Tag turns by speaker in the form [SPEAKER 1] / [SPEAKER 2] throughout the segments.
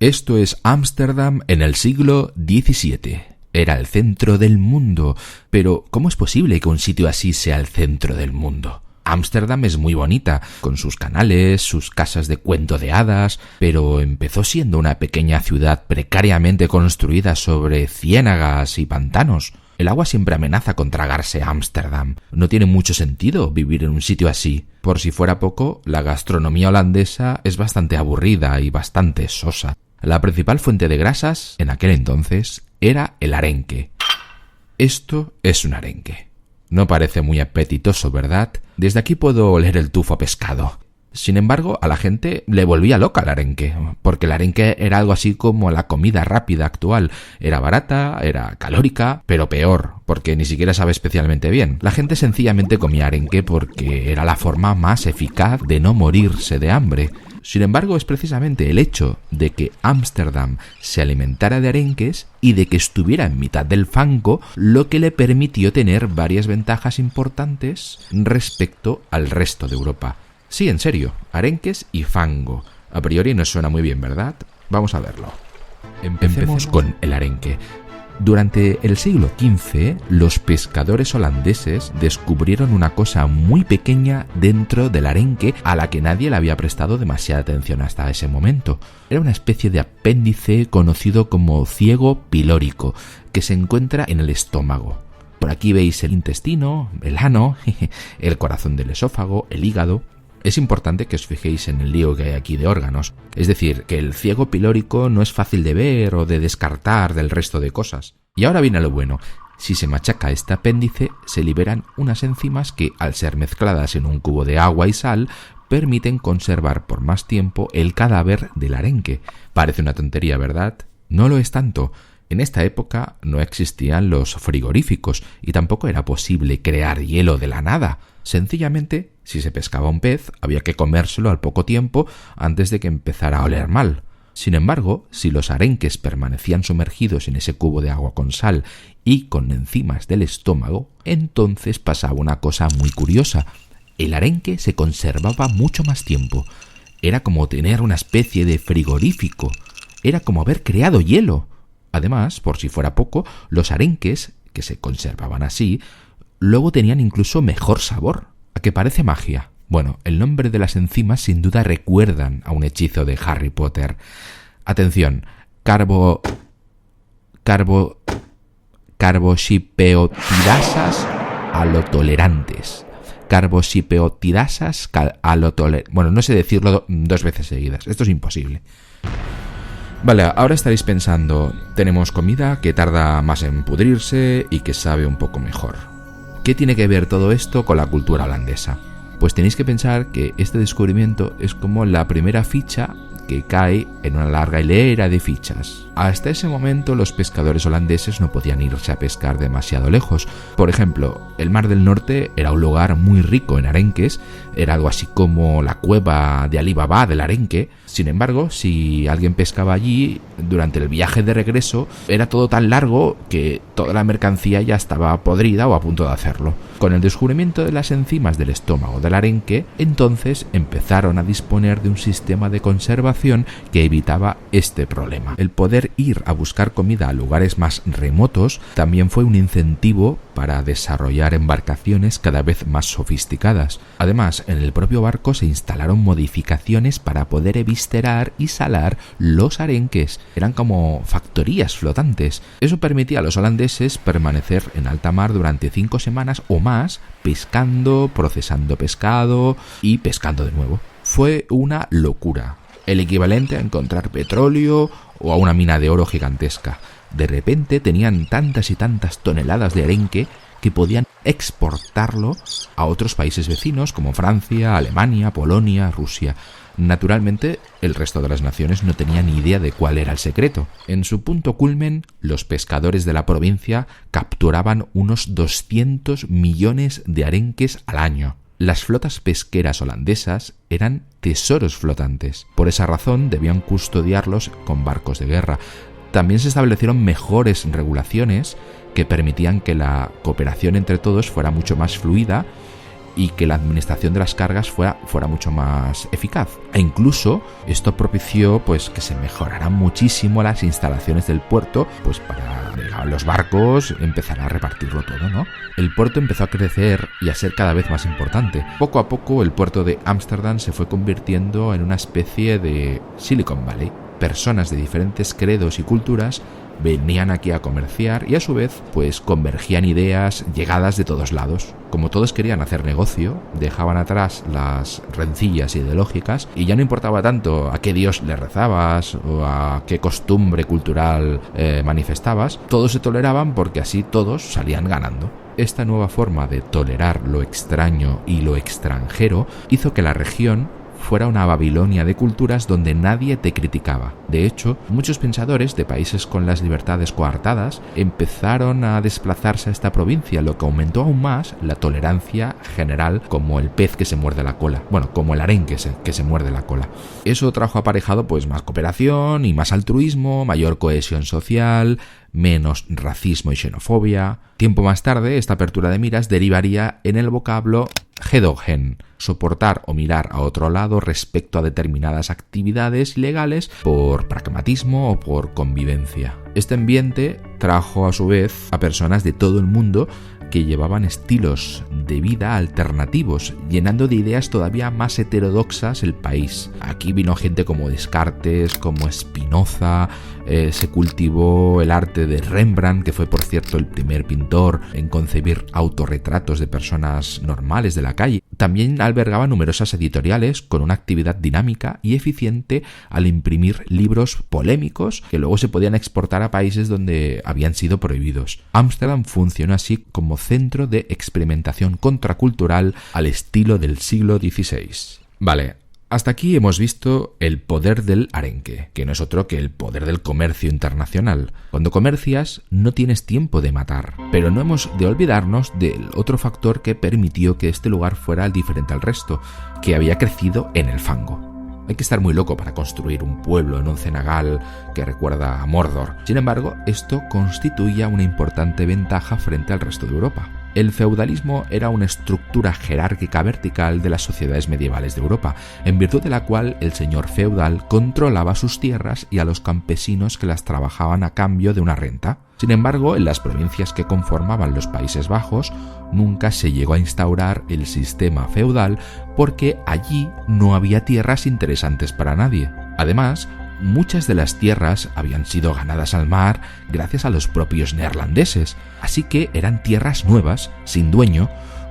[SPEAKER 1] Esto es Ámsterdam en el siglo XVII. Era el centro del mundo. Pero, ¿cómo es posible que un sitio así sea el centro del mundo? Ámsterdam es muy bonita, con sus canales, sus casas de cuento de hadas, pero empezó siendo una pequeña ciudad precariamente construida sobre ciénagas y pantanos. El agua siempre amenaza con tragarse Ámsterdam. No tiene mucho sentido vivir en un sitio así. Por si fuera poco, la gastronomía holandesa es bastante aburrida y bastante sosa. La principal fuente de grasas, en aquel entonces, era el arenque. Esto es un arenque. No parece muy apetitoso, ¿verdad? Desde aquí puedo oler el tufo a pescado. Sin embargo, a la gente le volvía loca el arenque, porque el arenque era algo así como la comida rápida actual. Era barata, era calórica, pero peor, porque ni siquiera sabe especialmente bien. La gente sencillamente comía arenque porque era la forma más eficaz de no morirse de hambre. Sin embargo, es precisamente el hecho de que Ámsterdam se alimentara de arenques y de que estuviera en mitad del fango lo que le permitió tener varias ventajas importantes respecto al resto de Europa. Sí, en serio, arenques y fango. A priori no suena muy bien, ¿verdad? Vamos a verlo. Empecemos con el arenque. Durante el siglo XV, los pescadores holandeses descubrieron una cosa muy pequeña dentro del arenque a la que nadie le había prestado demasiada atención hasta ese momento. Era una especie de apéndice conocido como ciego pilórico, que se encuentra en el estómago. Por aquí veis el intestino, el ano, el corazón del esófago, el hígado. Es importante que os fijéis en el lío que hay aquí de órganos. Es decir, que el ciego pilórico no es fácil de ver o de descartar del resto de cosas. Y ahora viene lo bueno. Si se machaca este apéndice, se liberan unas enzimas que, al ser mezcladas en un cubo de agua y sal, permiten conservar por más tiempo el cadáver del arenque. Parece una tontería, ¿verdad? No lo es tanto. En esta época no existían los frigoríficos y tampoco era posible crear hielo de la nada. Sencillamente, si se pescaba un pez, había que comérselo al poco tiempo antes de que empezara a oler mal. Sin embargo, si los arenques permanecían sumergidos en ese cubo de agua con sal y con enzimas del estómago, entonces pasaba una cosa muy curiosa. El arenque se conservaba mucho más tiempo. Era como tener una especie de frigorífico. Era como haber creado hielo. Además, por si fuera poco, los arenques, que se conservaban así, luego tenían incluso mejor sabor. ¿A qué parece magia? Bueno, el nombre de las enzimas sin duda recuerdan a un hechizo de Harry Potter. Atención, carboxipeotidasas halotolerantes. Carboxipeotidasas halotolerantes. Bueno, no sé decirlo dos veces seguidas, esto es imposible. Vale, ahora estaréis pensando, tenemos comida que tarda más en pudrirse y que sabe un poco mejor. ¿Qué tiene que ver todo esto con la cultura holandesa? Pues tenéis que pensar que este descubrimiento es como la primera ficha que cae en una larga hilera de fichas. Hasta ese momento los pescadores holandeses no podían irse a pescar demasiado lejos. Por ejemplo, el Mar del Norte era un lugar muy rico en arenques, era algo así como la cueva de Alí Baba del arenque. Sin embargo, si alguien pescaba allí, durante el viaje de regreso, era todo tan largo que toda la mercancía ya estaba podrida o a punto de hacerlo. Con el descubrimiento de las enzimas del estómago del arenque, entonces empezaron a disponer de un sistema de conservación que evitaba este problema. El poder ir a buscar comida a lugares más remotos también fue un incentivo para desarrollar embarcaciones cada vez más sofisticadas. Además, en el propio barco se instalaron modificaciones para poder eviscerar y salar los arenques. Eran como factorías flotantes. Eso permitía a los holandeses permanecer en alta mar durante 5 semanas o más, pescando, procesando pescado y pescando de nuevo. Fue una locura. El equivalente a encontrar petróleo o a una mina de oro gigantesca. De repente tenían tantas y tantas toneladas de arenque que podían exportarlo a otros países vecinos como Francia, Alemania, Polonia, Rusia. Naturalmente, el resto de las naciones no tenían ni idea de cuál era el secreto. En su punto culmen, los pescadores de la provincia capturaban unos 200 millones de arenques al año. Las flotas pesqueras holandesas eran tesoros flotantes. Por esa razón debían custodiarlos con barcos de guerra. También se establecieron mejores regulaciones que permitían que la cooperación entre todos fuera mucho más fluida y que la administración de las cargas fuera mucho más eficaz. E incluso esto propició pues que se mejoraran muchísimo las instalaciones del puerto, pues para los barcos empezar a repartirlo todo, ¿no? El puerto empezó a crecer y a ser cada vez más importante. Poco a poco el puerto de Ámsterdam se fue convirtiendo en una especie de Silicon Valley. Personas de diferentes credos y culturas venían aquí a comerciar y a su vez pues convergían ideas llegadas de todos lados. Como todos querían hacer negocio, dejaban atrás las rencillas ideológicas y ya no importaba tanto a qué dios le rezabas o a qué costumbre cultural manifestabas, todos se toleraban porque así todos salían ganando. Esta nueva forma de tolerar lo extraño y lo extranjero hizo que la región fuera una Babilonia de culturas donde nadie te criticaba. De hecho, muchos pensadores de países con las libertades coartadas empezaron a desplazarse a esta provincia, lo que aumentó aún más la tolerancia general, como el pez que se muerde la cola. Bueno, como el arenque que se muerde la cola. Eso trajo aparejado pues más cooperación y más altruismo, mayor cohesión social, menos racismo y xenofobia. Tiempo más tarde, esta apertura de miras derivaría en el vocablo Gedoghen, soportar o mirar a otro lado respecto a determinadas actividades ilegales por pragmatismo o por convivencia. Este ambiente trajo a su vez a personas de todo el mundo que llevaban estilos de vida alternativos, llenando de ideas todavía más heterodoxas el país. Aquí vino gente como Descartes, como Spinoza, se cultivó el arte de Rembrandt, que fue por cierto el primer pintor en concebir autorretratos de personas normales de la calle. También albergaba numerosas editoriales con una actividad dinámica y eficiente al imprimir libros polémicos que luego se podían exportar a países donde habían sido prohibidos. Ámsterdam funcionó así como centro de experimentación contracultural al estilo del siglo XVI. Vale, hasta aquí hemos visto el poder del arenque, que no es otro que el poder del comercio internacional. Cuando comercias no tienes tiempo de matar, pero no hemos de olvidarnos del otro factor que permitió que este lugar fuera diferente al resto, que había crecido en el fango. Hay que estar muy loco para construir un pueblo en un cenagal que recuerda a Mordor. Sin embargo, esto constituía una importante ventaja frente al resto de Europa. El feudalismo era una estructura jerárquica vertical de las sociedades medievales de Europa, en virtud de la cual el señor feudal controlaba sus tierras y a los campesinos que las trabajaban a cambio de una renta. Sin embargo, en las provincias que conformaban los Países Bajos nunca se llegó a instaurar el sistema feudal porque allí no había tierras interesantes para nadie. Además, muchas de las tierras habían sido ganadas al mar gracias a los propios neerlandeses, así que eran tierras nuevas, sin dueño,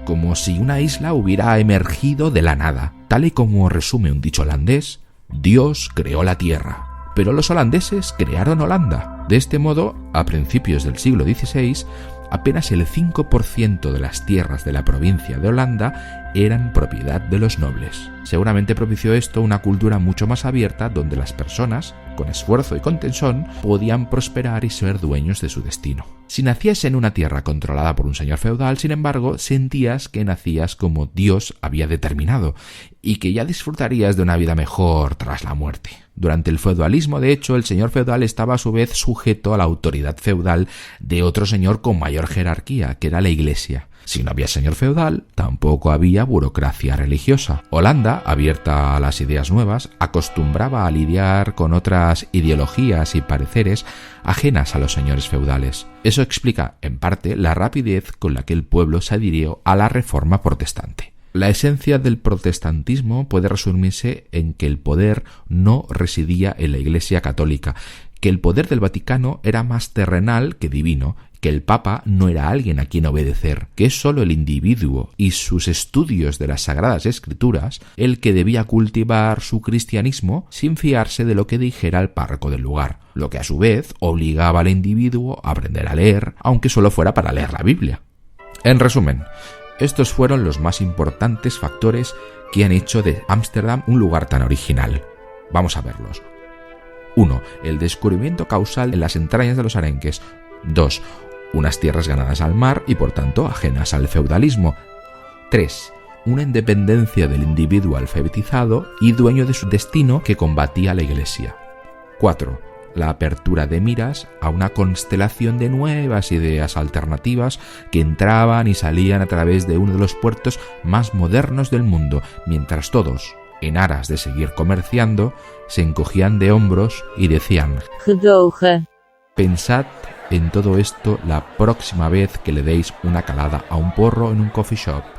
[SPEAKER 1] como si una isla hubiera emergido de la nada. Tal y como resume un dicho holandés, Dios creó la tierra, pero los holandeses crearon Holanda. De este modo, a principios del siglo XVI, apenas el 5% de las tierras de la provincia de Holanda eran propiedad de los nobles. Seguramente propició esto una cultura mucho más abierta donde las personas, con esfuerzo y con tesón, podían prosperar y ser dueños de su destino. Si nacías en una tierra controlada por un señor feudal, sin embargo, sentías que nacías como Dios había determinado y que ya disfrutarías de una vida mejor tras la muerte. Durante el feudalismo, de hecho, el señor feudal estaba a su vez sujeto a la autoridad feudal de otro señor con mayor jerarquía, que era la Iglesia. Si no había señor feudal, tampoco había burocracia religiosa. Holanda, abierta a las ideas nuevas, acostumbraba a lidiar con otras ideologías y pareceres ajenas a los señores feudales. Eso explica, en parte, la rapidez con la que el pueblo se adhirió a la reforma protestante. La esencia del protestantismo puede resumirse en que el poder no residía en la Iglesia católica, que el poder del Vaticano era más terrenal que divino, que el Papa no era alguien a quien obedecer, que es solo el individuo y sus estudios de las Sagradas Escrituras el que debía cultivar su cristianismo sin fiarse de lo que dijera el párroco del lugar, lo que a su vez obligaba al individuo a aprender a leer, aunque solo fuera para leer la Biblia. En resumen, estos fueron los más importantes factores que han hecho de Ámsterdam un lugar tan original. Vamos a verlos. 1. El descubrimiento causal en las entrañas de los arenques. 2. Unas tierras ganadas al mar y por tanto ajenas al feudalismo. 3. Una independencia del individuo alfabetizado y dueño de su destino que combatía a la Iglesia. 4. la apertura de miras a una constelación de nuevas ideas alternativas que entraban y salían a través de uno de los puertos más modernos del mundo, mientras todos, en aras de seguir comerciando, se encogían de hombros y decían:
[SPEAKER 2] Gedogen.
[SPEAKER 1] Pensad en todo esto la próxima vez que le deis una calada a un porro en un coffee shop.